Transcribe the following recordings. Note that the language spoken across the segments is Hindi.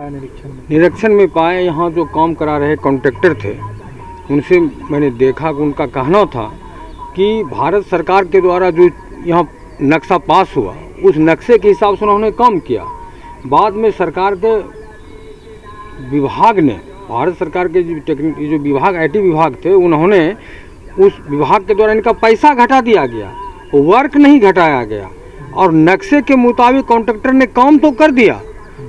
पाया निरीक्षण में? निरीक्षण में पाए, यहाँ जो काम करा रहे कॉन्ट्रैक्टर थे उनसे मैंने देखा कि उनका कहना था कि भारत सरकार के द्वारा जो यहाँ नक्शा पास हुआ उस नक्शे के हिसाब से उन्होंने काम किया। बाद में सरकार के विभाग ने, भारत सरकार के जो विभाग IT विभाग थे, उन्होंने उस विभाग के द्वारा इनका पैसा घटा दिया गया, वर्क नहीं घटाया गया और नक्शे के मुताबिक कॉन्ट्रैक्टर ने काम तो कर दिया।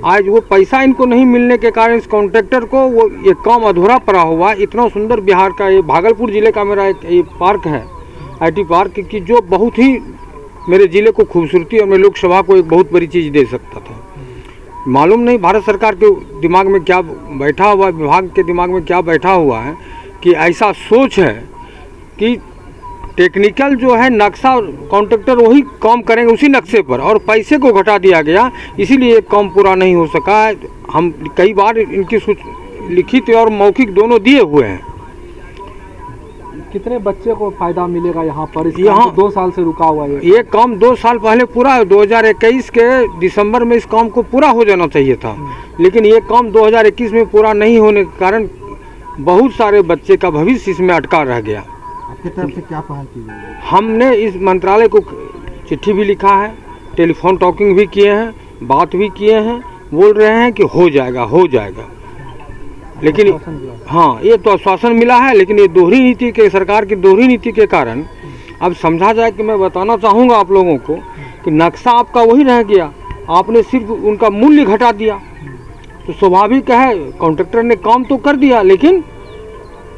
आज वो पैसा इनको नहीं मिलने के कारण इस कॉन्ट्रैक्टर को वो ये काम अधूरा पड़ा हुआ। इतना सुंदर बिहार का ये भागलपुर ज़िले का मेरा एक ये पार्क है, IT पार्क, की जो बहुत ही मेरे ज़िले को खूबसूरती और मैं लोकसभा को एक बहुत बड़ी चीज़ दे सकता था। मालूम नहीं भारत सरकार के दिमाग में क्या बैठा हुआ, विभाग के दिमाग में क्या बैठा हुआ है कि ऐसा सोच है कि टेक्निकल जो है नक्शा कॉन्ट्रैक्टर वही काम करेंगे उसी नक्शे पर और पैसे को घटा दिया गया, इसीलिए काम पूरा नहीं हो सका है। हम कई बार इनकी लिखित और मौखिक दोनों दिए हुए हैं। कितने बच्चे को फायदा मिलेगा यहाँ पर? यहाँ 2 साल से रुका हुआ है ये काम 2 साल पहले पूरा 2021 के दिसंबर में इस काम को पूरा हो जाना चाहिए था, लेकिन ये काम 2021 में पूरा नहीं होने के कारण बहुत सारे बच्चे का भविष्य इसमें अटका रह गया। आपकी तरफ से क्या पहल की गई? हमने इस मंत्रालय को चिट्ठी भी लिखा है, टेलीफोन टॉकिंग भी किए हैं, बात भी किए हैं, बोल रहे हैं कि हो जाएगा हो जाएगा, लेकिन हाँ ये तो आश्वासन मिला है, लेकिन ये दोहरी नीति के, सरकार की दोहरी नीति के कारण अब समझा जाए कि मैं बताना चाहूँगा आप लोगों को कि नक्शा आपका वही रह गया, आपने सिर्फ उनका मूल्य घटा दिया। तो स्वाभाविक है कॉन्ट्रैक्टर ने काम तो कर दिया लेकिन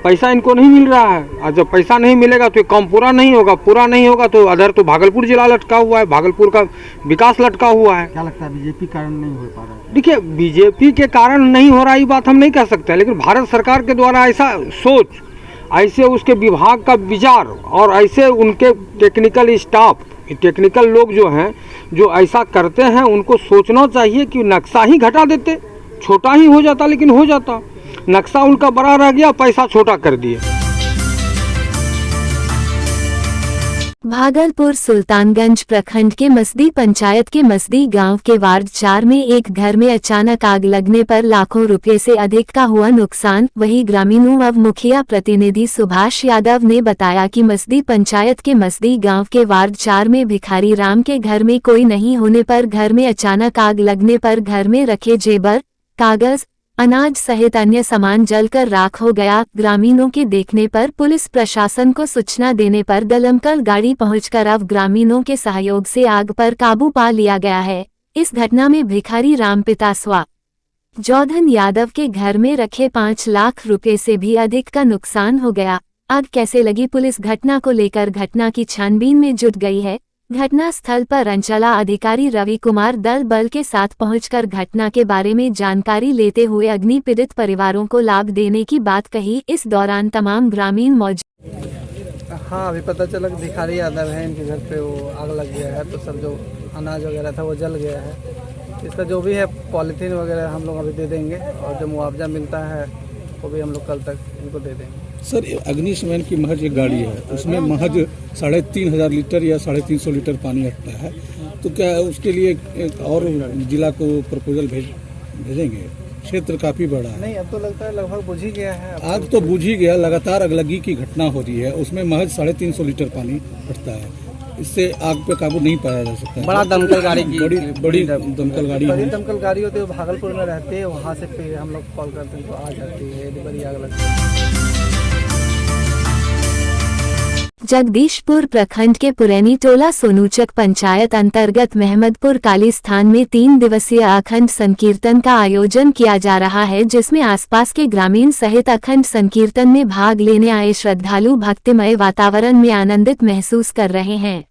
पैसा इनको नहीं मिल रहा है, और जब पैसा नहीं मिलेगा तो ये काम पूरा नहीं होगा तो अधर तो भागलपुर जिला लटका हुआ है, भागलपुर का विकास लटका हुआ है। क्या लगता है बीजेपी कारण नहीं हो पा रहा है? देखिए बीजेपी के कारण नहीं हो रहा ये बात हम नहीं कह सकते, लेकिन भारत सरकार के द्वारा ऐसा सोच, ऐसे उसके विभाग का विचार और ऐसे उनके टेक्निकल स्टाफ, टेक्निकल लोग जो हैं जो ऐसा करते हैं, उनको सोचना चाहिए कि नक्शा ही घटा देते, छोटा ही हो जाता, लेकिन हो जाता। नक्शा उनका बड़ा रह गया, पैसा छोटा कर दिए। भागलपुर सुल्तानगंज प्रखंड के मसदी पंचायत के मसदी गांव के वार्ड 4 में एक घर में अचानक आग लगने पर लाखों रुपए से अधिक का हुआ नुकसान। वहीं ग्रामीणों व मुखिया प्रतिनिधि सुभाष यादव ने बताया कि मसदी पंचायत के मसदी गांव के वार्ड 4 में भिखारी राम के घर में कोई नहीं होने पर घर में अचानक आग लगने पर घर में रखे जेवर, कागज, अनाज सहित अन्य सामान जलकर राख हो गया। ग्रामीणों के देखने पर पुलिस प्रशासन को सूचना देने पर दमकल गाड़ी पहुंचकर अब ग्रामीणों के सहयोग से आग पर काबू पा लिया गया है। इस घटना में भिखारी राम पिता स्वा जोधन यादव के घर में रखे 5 लाख रुपए से भी अधिक का नुकसान हो गया। आग कैसे लगी, पुलिस घटना को लेकर घटना की छानबीन में जुट गई है। घटना स्थल पर अंचला अधिकारी रवि कुमार दल बल के साथ पहुंचकर घटना के बारे में जानकारी लेते हुए अग्नि पीड़ित परिवारों को लाभ देने की बात कही। इस दौरान तमाम ग्रामीण मौजूद। हाँ, अभी पता चला कि भिखारी यादव है, इनके घर पे वो आग लग गया है, तो सब जो अनाज वगैरह था वो जल गया है। इसका जो भी है पॉलीथीन वगैरह हम लोग अभी दे देंगे और जो मुआवजा मिलता है वो भी हम लोग कल तक इनको दे देंगे। सर अग्निशमन की महज एक गाड़ी है, उसमें महज 3,500 लीटर या 350 लीटर पानी अटता है, तो क्या उसके लिए एक और जिला को प्रपोजल भेजेंगे? क्षेत्र काफ़ी बड़ा है। नहीं, अब तो लगता है लगभग बुझ ही गया है। आग तो बुझ ही गया, लगातार अगलगी की घटना हो रही है, उसमें महज 350 लीटर पानी अटता है, इससे आग पे काबू नहीं पाया जा सकता। बड़ा दमकल गाड़ी की बड़ी दमकल गाड़ी है। दमकल गाड़ी होती है, भागलपुर में रहती है, वहाँ से फिर हम लोग कॉल करते हैं तो आ जाती है, बड़ी आग लगती है। जगदीशपुर प्रखंड के पुरैनी टोला सोनूचक पंचायत अंतर्गत महमदपुर काली स्थान में 3 दिवसीय अखंड संकीर्तन का आयोजन किया जा रहा है, जिसमें आसपास के ग्रामीण सहित अखंड संकीर्तन में भाग लेने आए श्रद्धालु भक्तिमय वातावरण में आनंदित महसूस कर रहे हैं।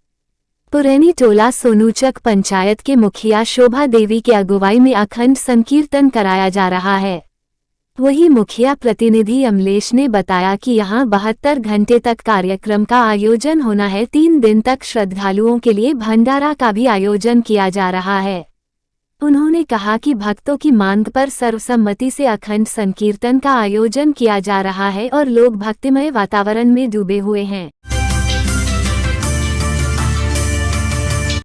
पुरैनी टोला सोनूचक पंचायत के मुखिया शोभा देवी की अगुवाई में अखंड संकीर्तन कराया जा रहा है। वही मुखिया प्रतिनिधि अमलेश ने बताया कि यहां 72 घंटे तक कार्यक्रम का आयोजन होना है। 3 दिन तक श्रद्धालुओं के लिए भंडारा का भी आयोजन किया जा रहा है। उन्होंने कहा कि भक्तों की मांग पर सर्वसम्मति से अखंड संकीर्तन का आयोजन किया जा रहा है और लोग भक्तिमय वातावरण में डूबे हुए हैं।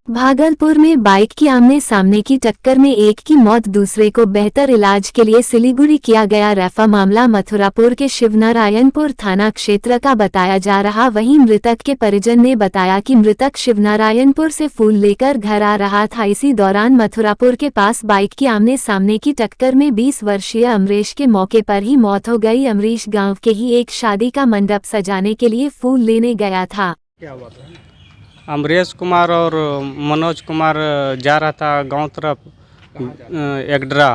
भागलपुर में बाइक की आमने सामने की टक्कर में एक की मौत, दूसरे को बेहतर इलाज के लिए सिलीगुड़ी किया गया रेफर। मामला मथुरापुर के शिवनारायणपुर थाना क्षेत्र का बताया जा रहा। वहीं मृतक के परिजन ने बताया कि मृतक शिवनारायणपुर से फूल लेकर घर आ रहा था। इसी दौरान मथुरापुर के पास बाइक की आमने सामने की टक्कर में 20 वर्षीय अमरीश के मौके पर ही मौत हो गई। अमरीश गाँव के ही एक शादी का मंडप सजाने के लिए फूल लेने गया था। क्या हुआ था? अमरीश कुमार और मनोज कुमार जा रहा था गांव तरफ एकड्रा,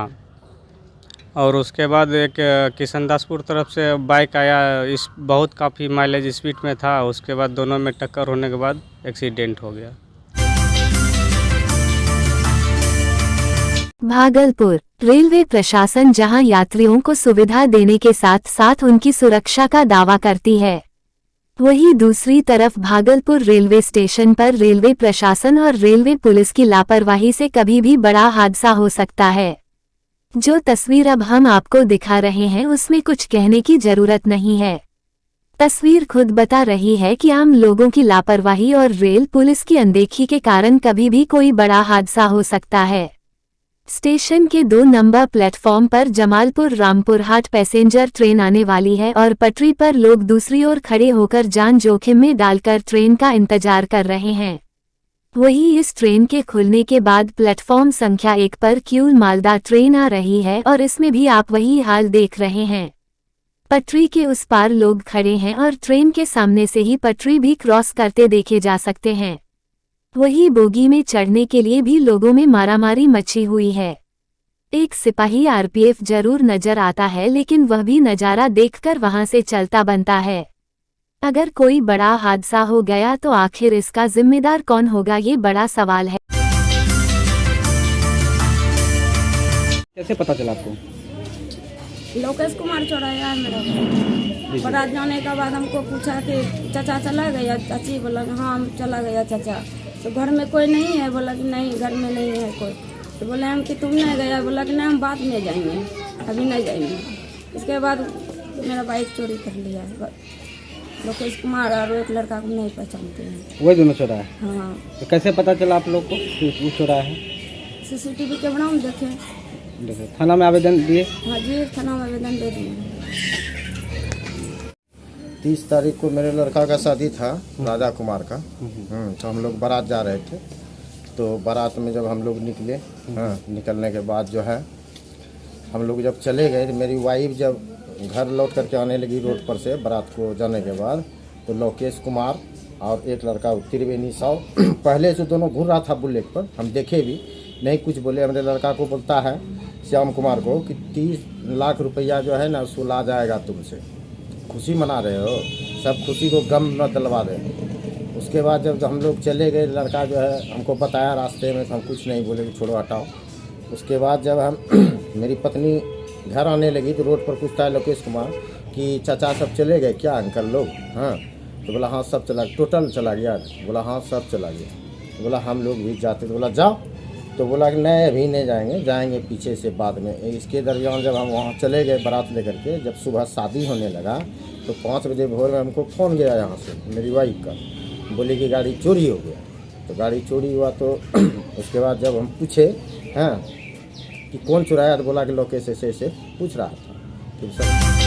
और उसके बाद एक किशनदासपुर तरफ से बाइक आया, इस बहुत काफ़ी माइलेज स्पीड में था। उसके बाद दोनों में टक्कर होने के बाद एक्सीडेंट हो गया। भागलपुर रेलवे प्रशासन जहां यात्रियों को सुविधा देने के साथ साथ उनकी सुरक्षा का दावा करती है, वहीं दूसरी तरफ भागलपुर रेलवे स्टेशन पर रेलवे प्रशासन और रेलवे पुलिस की लापरवाही से कभी भी बड़ा हादसा हो सकता है। जो तस्वीर अब हम आपको दिखा रहे हैं उसमें कुछ कहने की जरूरत नहीं है। तस्वीर खुद बता रही है कि आम लोगों की लापरवाही और रेल पुलिस की अनदेखी के कारण कभी भी कोई बड़ा हादसा हो सकता है। स्टेशन के 2 नंबर प्लेटफॉर्म पर जमालपुर रामपुरहाट पैसेंजर ट्रेन आने वाली है और पटरी पर लोग दूसरी ओर खड़े होकर जान जोखिम में डालकर ट्रेन का इंतजार कर रहे हैं। वहीं इस ट्रेन के खुलने के बाद प्लेटफॉर्म संख्या 1 पर क्यूल मालदा ट्रेन आ रही है और इसमें भी आप वही हाल देख रहे हैं। पटरी के उस पार लोग खड़े हैं और ट्रेन के सामने से ही पटरी भी क्रॉस करते देखे जा सकते हैं। वही बोगी में चढ़ने के लिए भी लोगों में मारामारी मची हुई है। एक सिपाही आरपीएफ जरूर नजर आता है, लेकिन वह भी नजारा देखकर वहां से चलता बनता है। अगर कोई बड़ा हादसा हो गया तो आखिर इसका जिम्मेदार कौन होगा, ये बड़ा सवाल है। कैसे पता चला आपको? लोकेश कुमार चौराया है मेरा घर। बारात जाने के बाद हमको पूछा कि चाचा चला गया, चाची बोला हाँ चला गया चाचा। तो घर में कोई नहीं है, बोला कि नहीं घर में नहीं है कोई। तो बोले हम कि तुम नहीं गया, बोला कि नहीं हम बाद में जाएंगे, अभी नहीं जाएंगे। इसके बाद मेरा बाइक चोरी कर लिया है। लोकेश कुमार और एक लड़का को नहीं पहचानते हैं। वही दोनों चोरा है? हाँ। तो कैसे पता चला आप लोग को वो चोरा है? सीसीटीवी कैमरा में देखे। थाना में आवेदन दिए? हाँ जी, थाना में आवेदन दे दिए। 30 तारीख को मेरे लड़का का शादी था, राजा कुमार का। तो हम लोग बारात जा रहे थे। तो बारात में जब हम लोग निकले, निकलने के बाद जो है हम लोग जब चले गए, मेरी वाइफ जब घर लौट करके आने लगी रोड पर से बारात को जाने के बाद, तो लोकेश कुमार और एक लड़का त्रिवेणी साव पहले से दोनों घूर रहा था बुलेट पर। हम देखे भी नहीं, कुछ बोले। हमारे लड़का को बोलता है श्याम कुमार को कि 30 लाख रुपया जो है ना उसको ला जाएगा तुमसे। खुशी मना रहे हो, सब खुशी को गम न दिलवा दे। उसके बाद जब हम लोग चले गए, लड़का जो है हमको बताया रास्ते में, तो हम कुछ नहीं बोले कि छोड़ो हटाओ। उसके बाद जब हम मेरी पत्नी घर आने लगी तो रोड पर पूछता है लोकेश कुमार कि चाचा सब चले गए क्या अंकल लोग? हाँ। तो बोला हाँ सब चला, टोटल चला गया। बोला हाँ सब चला गया। तो बोला हम लोग भी जाते। तो बोला जाओ। तो बोला कि नहीं अभी नहीं जाएंगे, जाएंगे पीछे से बाद में। इसके दरमियान जब हम वहाँ चले गए बारात लेकर के, जब सुबह शादी होने लगा तो 5 बजे भोर में हमको फ़ोन गया यहाँ से मेरी वाइफ का, बोली कि गाड़ी चोरी हो गया। तो गाड़ी चोरी हुआ तो उसके बाद जब हम पूछे हाँ कि कौन चुराया, तो बोला कि लोकेश ऐसे पूछ रहा था। फिर सब